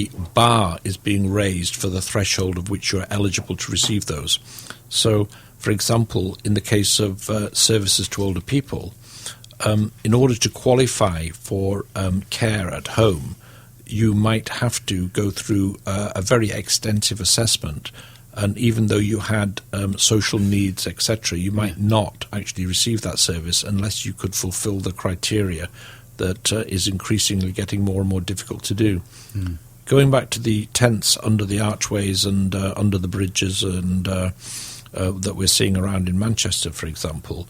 the bar is being raised for the threshold of which you're eligible to receive those. So, for example, in the case of services to older people, in order to qualify for care at home, you might have to go through a very extensive assessment. And even though you had social needs, etc., you might not actually receive that service unless you could fulfill the criteria that is increasingly getting more and more difficult to do. Going back to the tents under the archways and under the bridges and that we're seeing around in Manchester, for example,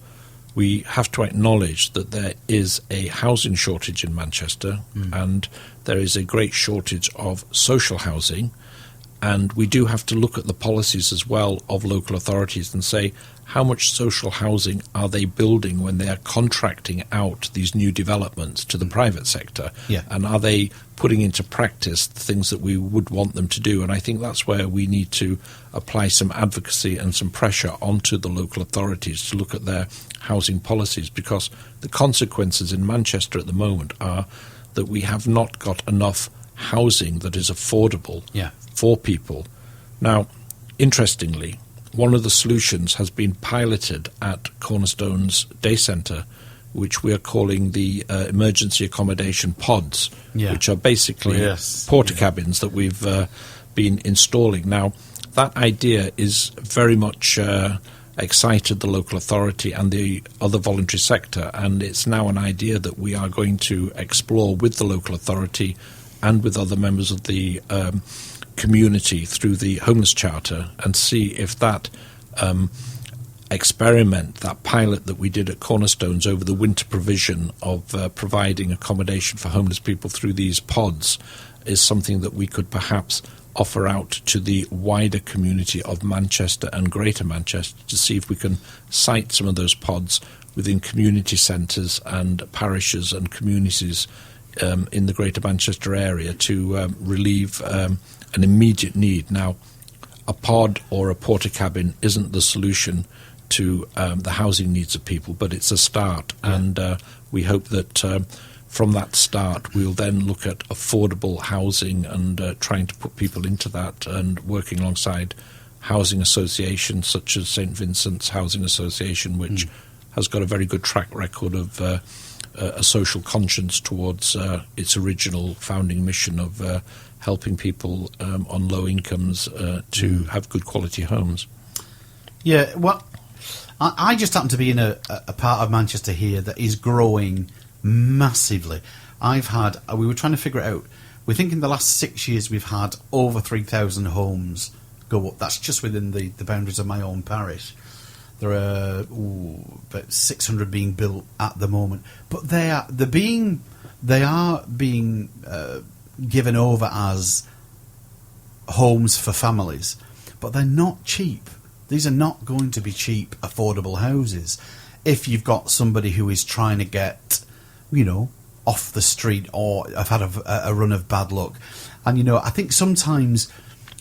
we have to acknowledge that there is a housing shortage in Manchester and there is a great shortage of social housing. And we do have to look at the policies as well of local authorities and say, how much social housing are they building when they are contracting out these new developments to the private sector? Yeah. And are they putting into practice the things that we would want them to do? And I think that's where we need to apply some advocacy and some pressure onto the local authorities to look at their housing policies, because the consequences in Manchester at the moment are that we have not got enough housing that is affordable for people. Now, interestingly, one of the solutions has been piloted at Cornerstone's Day Centre, which we are calling the emergency accommodation pods, which are basically porta cabins that we've been installing. Now, that idea is very much excited the local authority and the other voluntary sector, and it's now an idea that we are going to explore with the local authority and with other members of the community through the Homeless Charter, and see if that experiment, that pilot that we did at Cornerstones over the winter provision of providing accommodation for homeless people through these pods, is something that we could perhaps offer out to the wider community of Manchester and Greater Manchester to see if we can site some of those pods within community centres and parishes and communities in the Greater Manchester area to relieve an immediate need. Now, a pod or a porta cabin isn't the solution to the housing needs of people, but it's a start, and we hope that from that start we'll then look at affordable housing and trying to put people into that, and working alongside housing associations such as St Vincent's Housing Association, which has got a very good track record of a social conscience towards its original founding mission of helping people on low incomes to have good quality homes. Yeah, well, I just happen to be in a part of Manchester here that is growing massively. We were trying to figure it out. We think in the last 6 years we've had over 3,000 homes go up. That's just within the boundaries of my own parish. There are about 600 being built at the moment, but they are being given over as homes for families, but they're not cheap. These are not going to be cheap, affordable houses. If you've got somebody who is trying to get, off the street, or have had a run of bad luck, and I think sometimes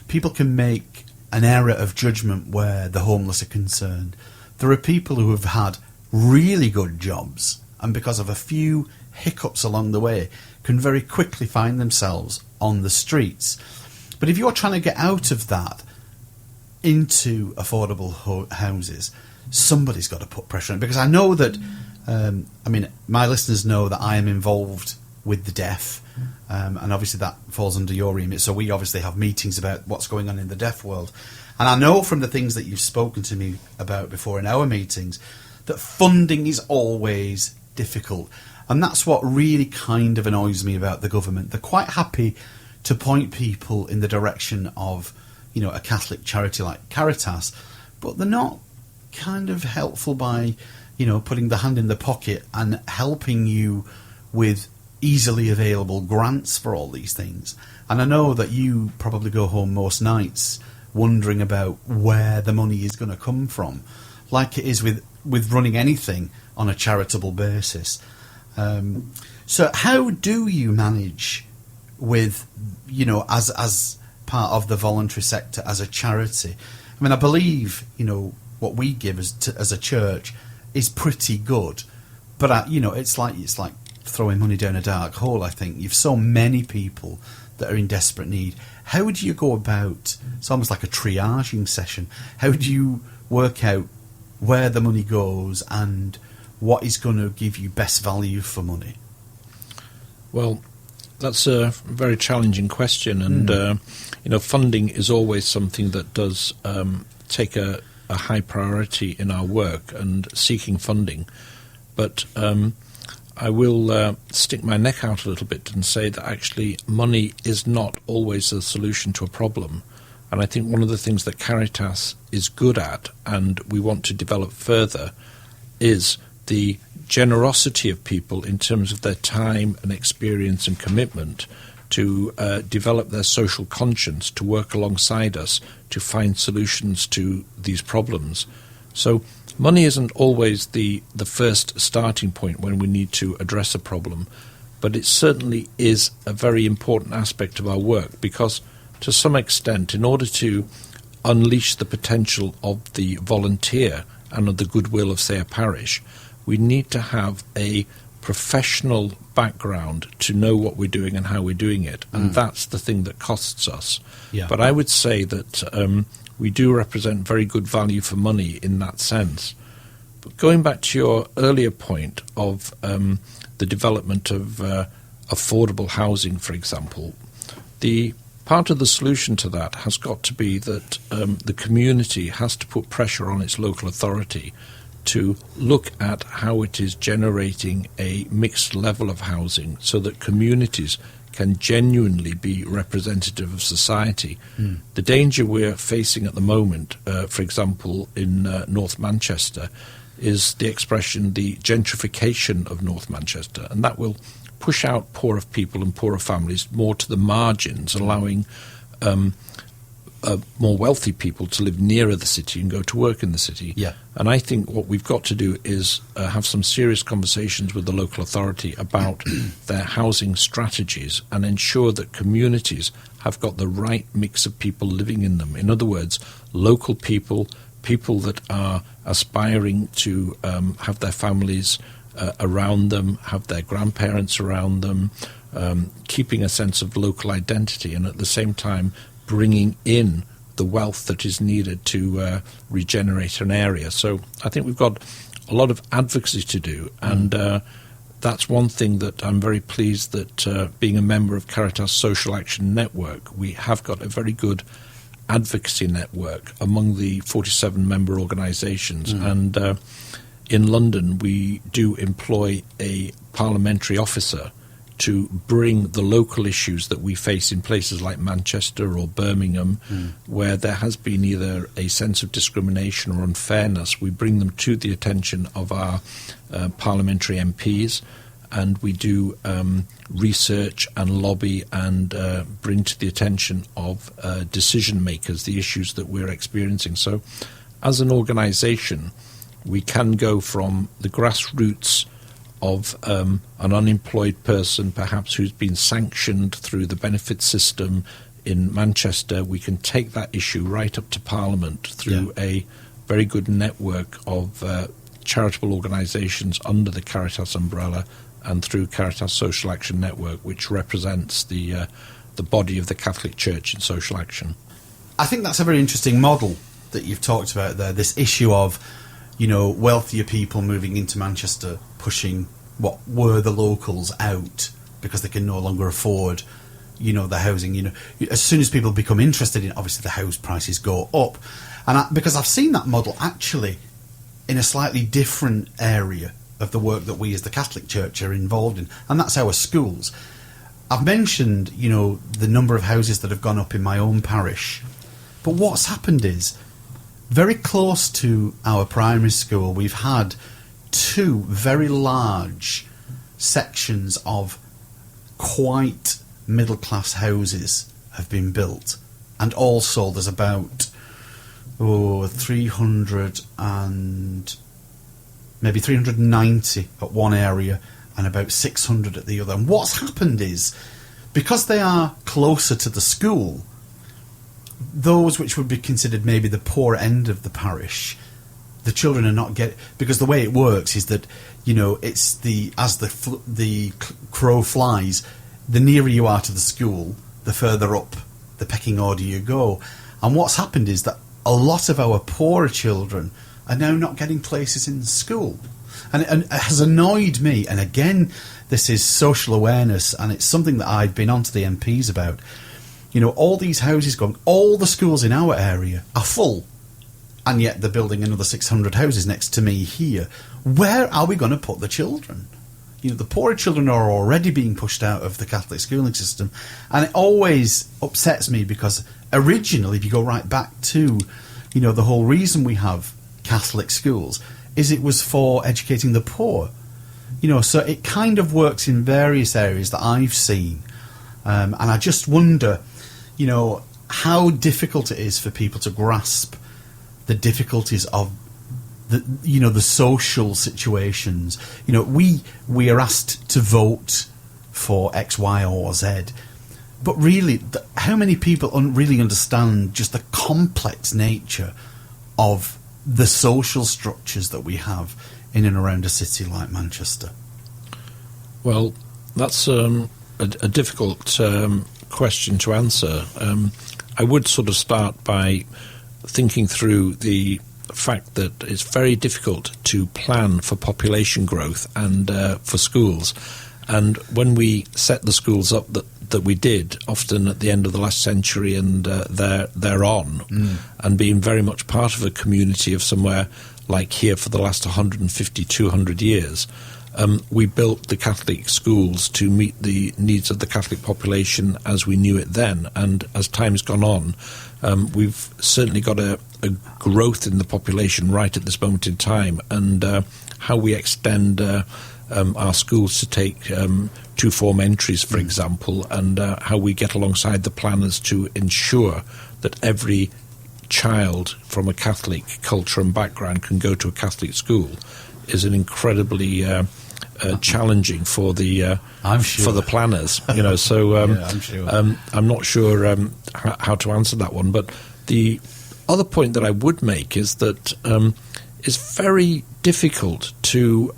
people can make an error of judgment where the homeless are concerned. There are people who have had really good jobs, and because of a few hiccups along the way, can very quickly find themselves on the streets. But if you're trying to get out of that into affordable houses, somebody's got to put pressure on it. Because I know that, my listeners know that I am involved with the deaf, and obviously that falls under your remit. So we obviously have meetings about what's going on in the deaf world. And I know from the things that you've spoken to me about before in our meetings that funding is always difficult. And that's what really kind of annoys me about the government. They're quite happy to point people in the direction of, a Catholic charity like CARITAS, but they're not kind of helpful by, putting the hand in the pocket and helping you with easily available grants for all these things. And I know that you probably go home most nights wondering about where the money is going to come from, like it is with running anything on a charitable basis. So how do you manage with, as part of the voluntary sector, as a charity? I mean, I believe, what we give as a church is pretty good, but it's like throwing money down a dark hole. I think you've so many people that are in desperate need. How do you go about, it's almost like a triaging session, how do you work out where the money goes and what is going to give you best value for money? Well, that's a very challenging question, and funding is always something that does take a high priority in our work and seeking funding. But I will stick my neck out a little bit and say that actually money is not always the solution to a problem. And I think one of the things that Caritas is good at, and we want to develop further, is the generosity of people in terms of their time and experience and commitment to develop their social conscience, to work alongside us, to find solutions to these problems. So money isn't always the first starting point when we need to address a problem, but it certainly is a very important aspect of our work, because to some extent, in order to unleash the potential of the volunteer and of the goodwill of, say, a parish, we need to have a professional background to know what we're doing and how we're doing it, and that's the thing that costs us. Yeah. But I would say that we do represent very good value for money in that sense. But going back to your earlier point of the development of affordable housing, for example, the part of the solution to that has got to be that the community has to put pressure on its local authority to look at how it is generating a mixed level of housing so that communities can genuinely be representative of society. The danger we're facing at the moment, for example, in North Manchester, is the expression the gentrification of North Manchester, and that will push out poorer people and poorer families more to the margins, allowing more wealthy people to live nearer the city and go to work in the city. Yeah. And I think what we've got to do is have some serious conversations with the local authority about their housing strategies and ensure that communities have got the right mix of people living in them. In other words, local people, people that are aspiring to have their families around them, have their grandparents around them, keeping a sense of local identity, and at the same time bringing in the wealth that is needed to regenerate an area. So I think we've got a lot of advocacy to do, and that's one thing that I'm very pleased that being a member of Caritas Social Action Network, we have got a very good advocacy network among the 47 member organisations. And in London, we do employ a parliamentary officer to bring the local issues that we face in places like Manchester or Birmingham, where there has been either a sense of discrimination or unfairness. We bring them to the attention of our parliamentary MPs, and we do research and lobby and bring to the attention of decision makers the issues that we're experiencing. So as an organisation, we can go from the grassroots of an unemployed person, perhaps who's been sanctioned through the benefit system in Manchester. We can take that issue right up to Parliament through a very good network of charitable organisations under the Caritas umbrella, and through Caritas Social Action Network, which represents the body of the Catholic Church in social action. I think that's a very interesting model that you've talked about there, this issue of, wealthier people moving into Manchester, pushing what were the locals out because they can no longer afford, the housing. As soon as people become interested in it, obviously the house prices go up. And because I've seen that model actually in a slightly different area of the work that we as the Catholic Church are involved in, and that's our schools. I've mentioned, the number of houses that have gone up in my own parish, but what's happened is, very close to our primary school, we've had 2 very large sections of quite middle-class houses have been built. And also there's about 300 and maybe 390 at one area and about 600 at the other. And what's happened is, because they are closer to the school, those which would be considered maybe the poor end of the parish, the children are not because the way it works is that it's as the crow flies, the nearer you are to the school, the further up the pecking order you go. And what's happened is that a lot of our poorer children are now not getting places in school. And it has annoyed me. And again, this is social awareness, and it's something that I've been on to the MPs about. You know, all these houses going, all the schools in our area are full, and yet they're building another 600 houses next to me here. Where are we going to put the children? You know, the poorer children are already being pushed out of the Catholic schooling system, and it always upsets me because originally, if you go right back to, you know, the whole reason we have Catholic schools is it was for educating the poor. You know, so it kind of works in various areas that I've seen, and I just wonder, you know, how difficult it is for people to grasp the difficulties of the social situations. You know, we are asked to vote for X, Y, or Z, but really, how many people really understand just the complex nature of the social structures that we have in and around a city like Manchester? Well, that's a difficult question to answer. I would sort of start by thinking through the fact that it's very difficult to plan for population growth and for schools. And when we set the schools up that we did, often at the end of the last century and thereon, and being very much part of a community of somewhere like here for the last 150, 200 years, we built the Catholic schools to meet the needs of the Catholic population as we knew it then. And as time's gone on, we've certainly got a growth in the population right at this moment in time, and how we extend our schools to take two-form entries, for example, and how we get alongside the planners to ensure that every child from a Catholic culture and background can go to a Catholic school is an incredibly challenging for the for the planners. You know, so I'm sure. I'm not sure how to answer that one. But the other point that I would make is that it's very difficult to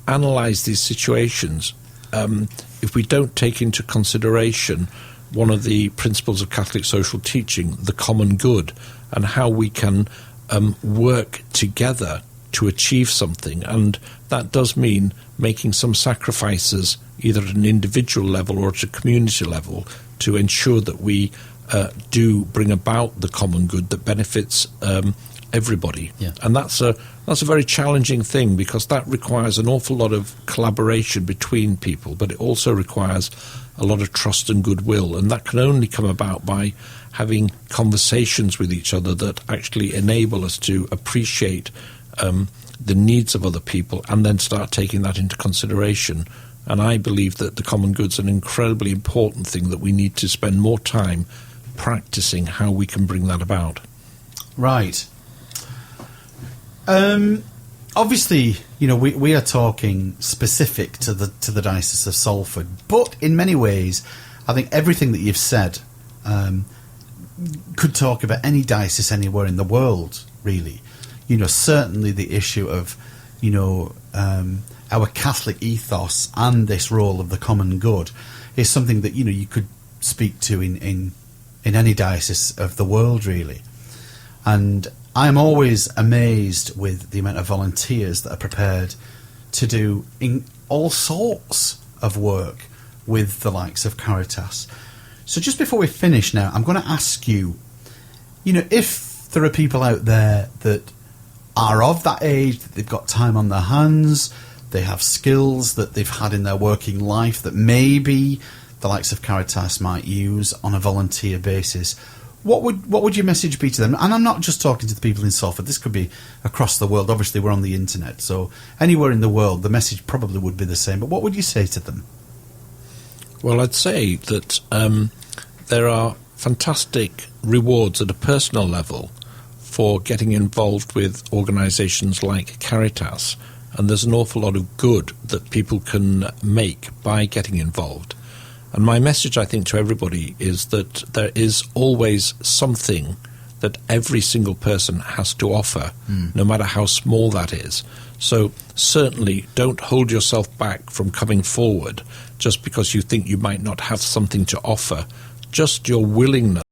analyse these situations if we don't take into consideration one of the principles of Catholic social teaching, the common good, and how we can work together to achieve something. And that does mean making some sacrifices either at an individual level or at a community level to ensure that we do bring about the common good that benefits everybody. Yeah. And that's a very challenging thing, because that requires an awful lot of collaboration between people, but it also requires a lot of trust and goodwill, and that can only come about by having conversations with each other that actually enable us to appreciate the needs of other people and then start taking that into consideration. And I believe that the common good's an incredibly important thing that we need to spend more time practicing how we can bring that about. Right. Obviously, you know, we are talking specific to the Diocese of Salford, but in many ways, I think everything that you've said could talk about any diocese anywhere in the world, really. You know, certainly the issue of, you know, our Catholic ethos and this role of the common good is something that, you know, you could speak to in any diocese of the world, really. And I'm always amazed with the amount of volunteers that are prepared to do in all sorts of work with the likes of CARITAS. So just before we finish now, I'm going to ask you, you know, if there are people out there that are of that age, that they've got time on their hands, they have skills that they've had in their working life that maybe the likes of CARITAS might use on a volunteer basis, what would your message be to them? And I'm not just talking to the people in Salford. This could be across the world. Obviously, we're on the internet, so anywhere in the world, the message probably would be the same. But what would you say to them? Well, I'd say that there are fantastic rewards at a personal level for getting involved with organisations like CARITAS, and there's an awful lot of good that people can make by getting involved. And my message, I think, to everybody is that there is always something that every single person has to offer, no matter how small that is. So certainly don't hold yourself back from coming forward just because you think you might not have something to offer just your willingness